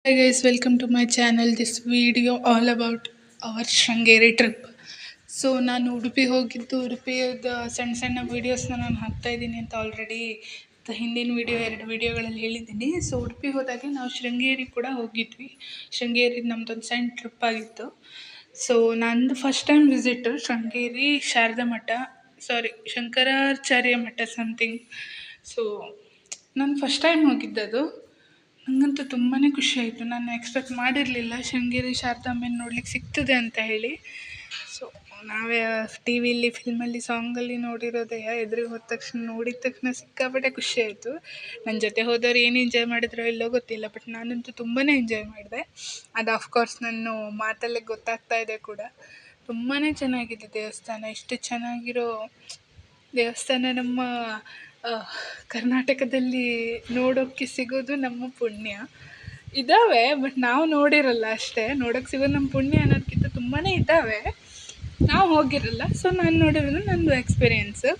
Hi guys, welcome to my channel. This video all about our Shrangeri trip. So ನಾನು ಉಡುಪಿ ಹೋಗಿದ್ದು ಉಡುಪಿಯದ ಸಣ್ಣ ಸಣ್ಣ ವೀಡಿಯೋಸ್ನ ನಾನು ಹಾಕ್ತಾ ಇದ್ದೀನಿ ಅಂತ ಆಲ್ರೆಡಿ ಹಿಂದಿನ ಎರಡು ವೀಡಿಯೋಗಳಲ್ಲಿ ಹೇಳಿದ್ದೀನಿ. ಸೊ ಉಡುಪಿ ಹೋದಾಗೆ ನಾವು ಶೃಂಗೇರಿ ಕೂಡ ಹೋಗಿದ್ವಿ. ಶೃಂಗೇರಿ ನಮ್ಮದೊಂದು ಸಣ್ಣ ಟ್ರಿಪ್ ಆಗಿತ್ತು. ಸೊ ನಂದು first time visit Sringeri Sharada ಮಠ, ಶಂಕರಾಚಾರ್ಯ ಮಠ ಸಮಥಿಂಗ್. ಸೊ ನಾನು ಫಸ್ಟ್ ಟೈಮ್ ಹೋಗಿದ್ದದು. ನನಗಂತೂ ತುಂಬಾ ಖುಷಿ ಆಯಿತು. ನಾನು ಎಕ್ಸ್ಪೆಕ್ಟ್ ಮಾಡಿರಲಿಲ್ಲ ಶೃಂಗೇರಿ ಶಾರದಾಂಬೆನ ನೋಡ್ಲಿಕ್ಕೆ ಸಿಗ್ತದೆ ಅಂತ ಹೇಳಿ. ಸೊ ನಾವೇ ಟಿ ವಿಲಿ, ಫಿಲ್ಮಲ್ಲಿ, ಸಾಂಗಲ್ಲಿ ನೋಡಿರೋದೇ, ಎದುರಿಗೆ ಹೋದ ತಕ್ಷಣ ನೋಡಿದ ತಕ್ಷಣ ಸಿಕ್ಕಾಪಟ್ಟೆ ಖುಷಿ ಆಯಿತು. ನನ್ನ ಜೊತೆ ಹೋದವ್ರು ಏನು ಎಂಜಾಯ್ ಮಾಡಿದ್ರೋ ಇಲ್ಲೋ ಗೊತ್ತಿಲ್ಲ, ಬಟ್ ನಾನಂತೂ ತುಂಬಾ ಎಂಜಾಯ್ ಮಾಡಿದೆ. ಅದು ಆಫ್ಕೋರ್ಸ್ ನನ್ನ ಮಾತಲ್ಲೇ ಗೊತ್ತಾಗ್ತಾ ಇದೆ ಕೂಡ. ತುಂಬಾ ಚೆನ್ನಾಗಿದೆ ದೇವಸ್ಥಾನ. ಇಷ್ಟು ಚೆನ್ನಾಗಿರೋ ದೇವಸ್ಥಾನ ನಮ್ಮ ಕರ್ನಾಟಕದಲ್ಲಿ ನೋಡೋಕ್ಕೆ ಸಿಗೋದು ನಮ್ಮ ಪುಣ್ಯ. ಇದ್ದಾವೆ, ಬಟ್ ನಾವು ನೋಡಿರಲ್ಲ ಅಷ್ಟೇ. ನೋಡೋಕ್ಕೆ ಸಿಗೋದು ನಮ್ಮ ಪುಣ್ಯ ಅನ್ನೋದಕ್ಕಿಂತ ತುಂಬಾ ಇದ್ದಾವೆ, ನಾವು ಹೋಗಿರಲ್ಲ. ಸೊ ನಾನು ನೋಡಿರೋದು ನಂದು ಎಕ್ಸ್ಪೀರಿಯೆನ್ಸು.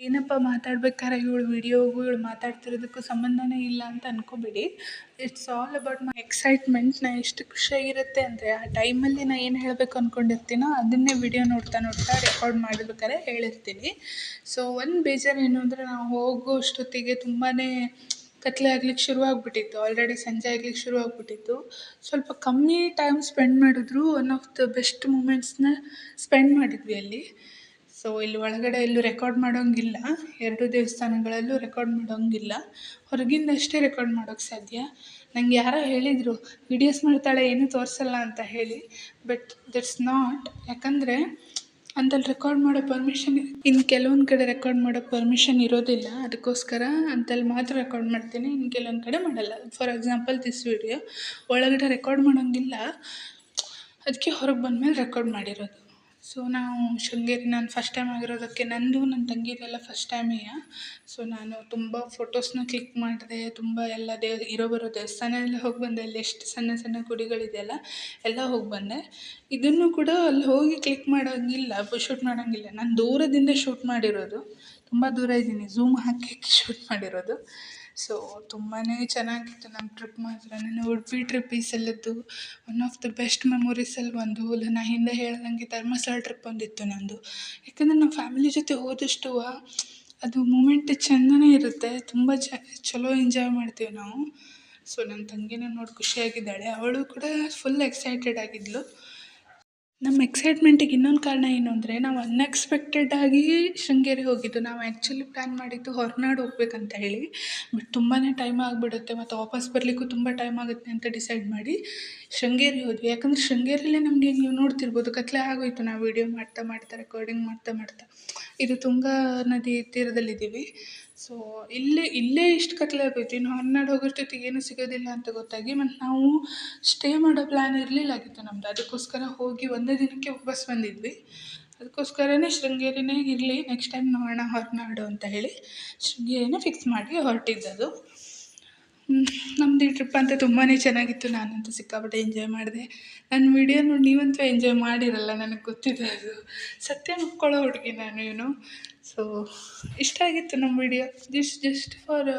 ಏನಪ್ಪ ಮಾತಾಡ್ಬೇಕಾದ್ರೆ ಇವಳು ಮಾತಾಡ್ತಿರೋದಕ್ಕೂ ಸಂಬಂಧನೇ ಇಲ್ಲ ಅಂತ ಅನ್ಕೋಬೇಡಿ. It's all about my excitement. ನಾನು ಎಷ್ಟು ಖುಷಿಯಾಗಿರುತ್ತೆ ಅಂದರೆ ಆ ಟೈಮಲ್ಲಿ ನಾನು ಏನು ಹೇಳಬೇಕು ಅಂದ್ಕೊಂಡಿರ್ತೀನೋ ಅದನ್ನೇ ವಿಡಿಯೋ ನೋಡ್ತಾ ರೆಕಾರ್ಡ್ ಮಾಡಬೇಕಾದ್ರೆ ಹೇಳಿರ್ತೀನಿ. ಸೊ ಒಂದು ಬೇಜಾರು ಏನು ಅಂದರೆ ನಾವು ಹೋಗೋ ಅಷ್ಟೊತ್ತಿಗೆ ತುಂಬಾ ಕತ್ಲೆ ಆಗ್ಲಿಕ್ಕೆ ಶುರುವಾಗ್ಬಿಟ್ಟಿತ್ತು. ಆಲ್ರೆಡಿ ಸಂಜೆ ಆಗ್ಲಿಕ್ಕೆ ಶುರುವಾಗ್ಬಿಟ್ಟಿತ್ತು. ಸ್ವಲ್ಪ ಕಮ್ಮಿ ಟೈಮ್ ಸ್ಪೆಂಡ್ ಮಾಡಿದ್ರು ಒನ್ ಆಫ್ ದ ಬೆಸ್ಟ್ ಮೂಮೆಂಟ್ಸ್ನ ಸ್ಪೆಂಡ್ ಮಾಡಿದ್ವಿ ಅಲ್ಲಿ. ಸೊ ಇಲ್ಲಿ ಒಳಗಡೆ ಎಲ್ಲೂ ರೆಕಾರ್ಡ್ ಮಾಡೋಂಗಿಲ್ಲ. 2 ದೇವಸ್ಥಾನಗಳಲ್ಲೂ ರೆಕಾರ್ಡ್ ಮಾಡೋಂಗಿಲ್ಲ. ಹೊರಗಿಂದಷ್ಟೇ ರೆಕಾರ್ಡ್ ಮಾಡೋಕ್ಕೆ ಸಾಧ್ಯ. ನಂಗೆ ಯಾರೋ ಹೇಳಿದರು ವಿಡಿಯೋಸ್ ಮಾಡ್ತಾಳೆ ಏನೂ ತೋರಿಸಲ್ಲ ಅಂತ ಹೇಳಿ, ಬಟ್ ದಟ್ಸ್ ನಾಟ್. ಯಾಕಂದರೆ ಅಂತಲ್ಲಿ ರೆಕಾರ್ಡ್ ಮಾಡೋ ಪರ್ಮಿಷನ್ ಇನ್ನು ಕೆಲವೊಂದು ಕಡೆ ರೆಕಾರ್ಡ್ ಮಾಡೋ ಪರ್ಮಿಷನ್ ಇರೋದಿಲ್ಲ. ಅದಕ್ಕೋಸ್ಕರ ಅಂತಲ್ಲಿ ಮಾತ್ರ ರೆಕಾರ್ಡ್ ಮಾಡ್ತೀನಿ, ಇನ್ನು ಕೆಲವೊಂದು ಕಡೆ ಮಾಡಲ್ಲ. ಫಾರ್ ಎಕ್ಸಾಂಪಲ್ ದಿಸ್ ವಿಡಿಯೋ ಒಳಗಡೆ ರೆಕಾರ್ಡ್ ಮಾಡೋಂಗಿಲ್ಲ, ಅದಕ್ಕೆ ಹೊರಗೆ ಬಂದಮೇಲೆ ರೆಕಾರ್ಡ್ ಮಾಡಿರೋದು. ಸೊ ನಾವು ಶೃಂಗೇರಿ ನಾನು ಫಸ್ಟ್ ಟೈಮ್ ಆಗಿರೋದಕ್ಕೆ, ನಂದು ನನ್ನ ತಂಗಿದೆಲ್ಲ ಫಸ್ಟ್ ಟೈಮೇ. ಸೊ ನಾನು ತುಂಬ ಫೋಟೋಸ್ನ ಕ್ಲಿಕ್ ಮಾಡಿದೆ. ತುಂಬ ಎಲ್ಲ ಇರೋ ಬರೋ ದೇವಸ್ಥಾನ ಎಲ್ಲ ಹೋಗಿ ಬಂದೆ. ಅಲ್ಲಿ ಎಷ್ಟು ಸಣ್ಣ ಸಣ್ಣ ಗುಡಿಗಳಿದೆಯಲ್ಲ ಎಲ್ಲ ಹೋಗಿ ಬಂದೆ. ಇದನ್ನು ಕೂಡ ಅಲ್ಲಿ ಹೋಗಿ ಕ್ಲಿಕ್ ಮಾಡೋಂಗಿಲ್ಲ, ಶೂಟ್ ಮಾಡೋಂಗಿಲ್ಲ. ನಾನು ದೂರದಿಂದ ಶೂಟ್ ಮಾಡಿರೋದು, ತುಂಬ ದೂರ ಇದ್ದೀನಿ, ಝೂಮ್ ಹಾಕಿ ಶೂಟ್ ಮಾಡಿರೋದು. ಸೊ ತುಂಬಾ ಚೆನ್ನಾಗಿತ್ತು ನಮ್ಮ ಟ್ರಿಪ್ ಮಾತ್ರ. ನನ್ನ ಉಡುಪಿ ಟ್ರಿಪ್ ಈ ಸಲದ್ದು ಒನ್ ಆಫ್ ದ ಬೆಸ್ಟ್ ಮೆಮೊರೀಸಲ್ಲಿ ಒಂದು. ನಾನು ಹಿಂದೆ ಹೇಳ್ದಂಗೆ ಧರ್ಮಸ್ಥಳ ಟ್ರಿಪ್ ಒಂದಿತ್ತು ನಂದು. ಯಾಕಂದರೆ ನಾವು ಫ್ಯಾಮಿಲಿ ಜೊತೆ ಹೋದಷ್ಟು ಅದು ಮೂಮೆಂಟ್ ಚೆಂದನೇ ಇರುತ್ತೆ. ತುಂಬ ಚಲೋ ಎಂಜಾಯ್ ಮಾಡ್ತೀವಿ ನಾವು. ಸೊ ನನ್ನ ತಂಗಿನ ನೋಡಿ ಖುಷಿಯಾಗಿದ್ದಾಳೆ, ಅವಳು ಕೂಡ ಫುಲ್ ಎಕ್ಸೈಟೆಡ್ ಆಗಿದ್ಲು. ನಮ್ಮ ಎಕ್ಸೈಟ್ಮೆಂಟಿಗೆ ಇನ್ನೊಂದು ಕಾರಣ ಏನು ಅಂದರೆ, ನಾವು ಅನ್ಎಕ್ಸ್ಪೆಕ್ಟೆಡಾಗಿ ಶೃಂಗೇರಿ ಹೋಗಿದ್ದು. ನಾವು ಆ್ಯಕ್ಚುಲಿ ಪ್ಲ್ಯಾನ್ ಮಾಡಿದ್ದು ಹೊರನಾಡು ಹೋಗ್ಬೇಕಂತ ಹೇಳಿ, ಬಟ್ ತುಂಬಾ ಟೈಮ್ ಆಗಿಬಿಡುತ್ತೆ ಮತ್ತು ವಾಪಸ್ ಬರಲಿಕ್ಕೂ ತುಂಬ ಟೈಮ್ ಆಗುತ್ತೆ ಅಂತ ಡಿಸೈಡ್ ಮಾಡಿ ಶೃಂಗೇರಿ ಹೋದ್ವಿ. ಯಾಕಂದರೆ ಶೃಂಗೇರಿಯಲ್ಲೇ ನಮಗೆ ನೀವು ನೋಡ್ತಿರ್ಬೋದು ಕತ್ಲೆ ಆಗೋಯಿತು. ನಾವು ವೀಡಿಯೋ ಮಾಡ್ತಾ ರೆಕಾರ್ಡಿಂಗ್ ಮಾಡ್ತಾ ಇದು ತುಂಗಾ ನದಿ ತೀರದಲ್ಲಿದ್ದೀವಿ. ಸೊ ಇಲ್ಲೇ ಇಷ್ಟು ಕತ್ಲೆ ಆಗೋಯ್ತು. ಇನ್ನು ಹೊರನಾಡು ಹೋಗೋಷ್ಟೊತ್ತಿಗೆ ಏನೂ ಸಿಗೋದಿಲ್ಲ ಅಂತ ಗೊತ್ತಾಗಿ, ಮತ್ತು ನಾವು ಸ್ಟೇ ಮಾಡೋ ಪ್ಲ್ಯಾನ್ ಇರಲಿಲ್ಲಾಗಿತ್ತು ನಮ್ಮದು. ಅದಕ್ಕೋಸ್ಕರ ಹೋಗಿ ಒಂದೇ ದಿನಕ್ಕೆ ವಾಪಸ್ ಬಂದಿದ್ವಿ. ಅದಕ್ಕೋಸ್ಕರನೇ ಶೃಂಗೇರಿನೇ ಇರಲಿ, ನೆಕ್ಸ್ಟ್ ಟೈಮ್ ನೋಡೋಣ ಹೊರನಾಡು ಅಂತ ಹೇಳಿ ಶೃಂಗೇರಿನೇ ಫಿಕ್ಸ್ ಮಾಡಿ ಹೊರಟಿದ್ದದು. ನಮ್ಮದು ಈ ಟ್ರಿಪ್ ಅಂತೂ ತುಂಬಾ ಚೆನ್ನಾಗಿತ್ತು. ನಾನಂತೂ ಸಿಕ್ಕಾಪಟ್ಟೆ ಎಂಜಾಯ್ ಮಾಡಿದೆ. ನನ್ನ ವೀಡಿಯೋ ನೋಡಿ ನೀವಂತೂ ಎಂಜಾಯ್ ಮಾಡಿರಲ್ಲ, ನನಗೆ ಗೊತ್ತಿದೆ. ಅದು ಸತ್ಯ ಒಪ್ಕೊಳ್ಳೋ ಹುಡುಗಿ ನಾನು. ಸೊ ಇಷ್ಟ ಆಗಿತ್ತು ನಮ್ಮ video. Just for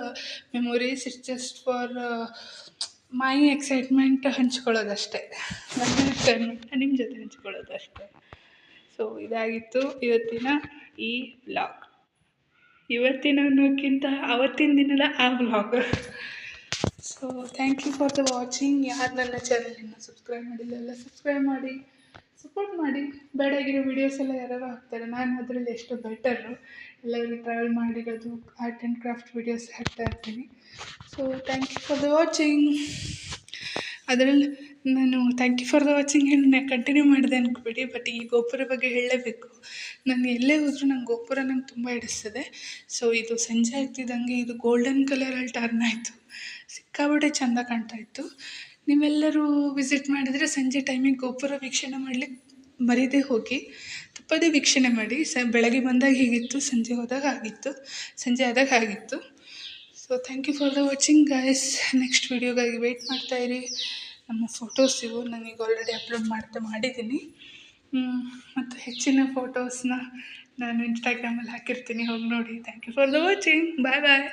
memories, it's just for my excitement ಹಂಚ್ಕೊಳ್ಳೋದಷ್ಟೇ. ನನ್ನ ಎಕ್ಸೈಟ್ಮೆಂಟ್ ನಿಮ್ಮ ಜೊತೆ ಹಂಚ್ಕೊಳ್ಳೋದಷ್ಟೇ. ಸೊ ಇದಾಗಿತ್ತು ಇವತ್ತಿನ ಈ ವ್ಲಾಗ್. ಇವತ್ತಿನ ಅನ್ನೋಕ್ಕಿಂತ ಆವತ್ತಿನ ದಿನದ ಆ vlog. So thank you for the watching. ಯಾರು ನನ್ನ ಚಾನಲನ್ನು ಸಬ್ಸ್ಕ್ರೈಬ್ ಮಾಡಿಲ್ಲ ಎಲ್ಲ ಸಬ್ಸ್ಕ್ರೈಬ್ ಮಾಡಿ, ಸಪೋರ್ಟ್ ಮಾಡಿ. ಬೇಡಾಗಿರೋ ವೀಡಿಯೋಸ್ ಎಲ್ಲ ಯಾರು ಹಾಕ್ತಾರೆ, ನಾನು ಅದರಲ್ಲಿ ಎಷ್ಟು ಬೆಟರು. ಎಲ್ಲರೂ ಟ್ರಾವೆಲ್ ಮಾಡಿರೋದು, ಆರ್ಟ್ ಆ್ಯಂಡ್ ಕ್ರಾಫ್ಟ್ ವೀಡಿಯೋಸ್ ಹಾಕ್ತಾ ಇರ್ತೀನಿ. So thank you for the watching. ಅದರಲ್ಲಿ ನಾನು thank you for the watching ಹೇಳಿ ಕಂಟಿನ್ಯೂ ಮಾಡಿದೆ ಅಂದ್ಕೊಬೇಡಿ, ಬಟ್ ಈ ಗೋಪುರ ಬಗ್ಗೆ ಹೇಳಲೇಬೇಕು. ನಾನು ಎಲ್ಲೇ ಹೋದರೂ ನಂಗೆ ಗೋಪುರ ನಂಗೆ ತುಂಬ ಹಿಡಿಸ್ತದೆ. ಸೊ ಇದು ಸಂಜೆ ಆಗ್ತಿದ್ದಂಗೆ ಇದು ಗೋಲ್ಡನ್ ಕಲರಲ್ಲಿ ಟರ್ನ್ ಆಯಿತು, ಸಿಕ್ಕಾಪಟ್ಟೆ ಚೆಂದ ಕಾಣ್ತಾಯಿತ್ತು. ನೀವೆಲ್ಲರೂ ವಿಸಿಟ್ ಮಾಡಿದರೆ ಸಂಜೆ ಟೈಮಿಗೆ ಗೋಪುರ ವೀಕ್ಷಣೆ ಮಾಡಲಿಕ್ಕೆ ಮರೀದೇ ಹೋಗಿ, ತಪ್ಪದೇ ವೀಕ್ಷಣೆ ಮಾಡಿ. ಬೆಳಗ್ಗೆ ಬಂದಾಗ ಹೀಗಿತ್ತು, ಸಂಜೆ ಹೋದಾಗ ಆಗಿತ್ತು, ಸಂಜೆ ಆದಾಗ ಆಗಿತ್ತು. So thank you for the watching guys. Next ವೀಡಿಯೋಗಾಗಿ ವೆಯ್ಟ್ ಮಾಡ್ತಾಯಿರಿ. ನಮ್ಮ ಫೋಟೋಸ್ ಇವು ನನಗೆ ಆಲ್ರೆಡಿ ಅಪ್ಲೋಡ್ ಮಾಡಿದ್ದೀನಿ. ಮತ್ತು ಹೆಚ್ಚಿನ ಫೋಟೋಸ್ನ ನಾನು ಇನ್ಸ್ಟಾಗ್ರಾಮಲ್ಲಿ ಹಾಕಿರ್ತೀನಿ, ಹೋಗಿ ನೋಡಿ. Thank you for the watching. Bye bye.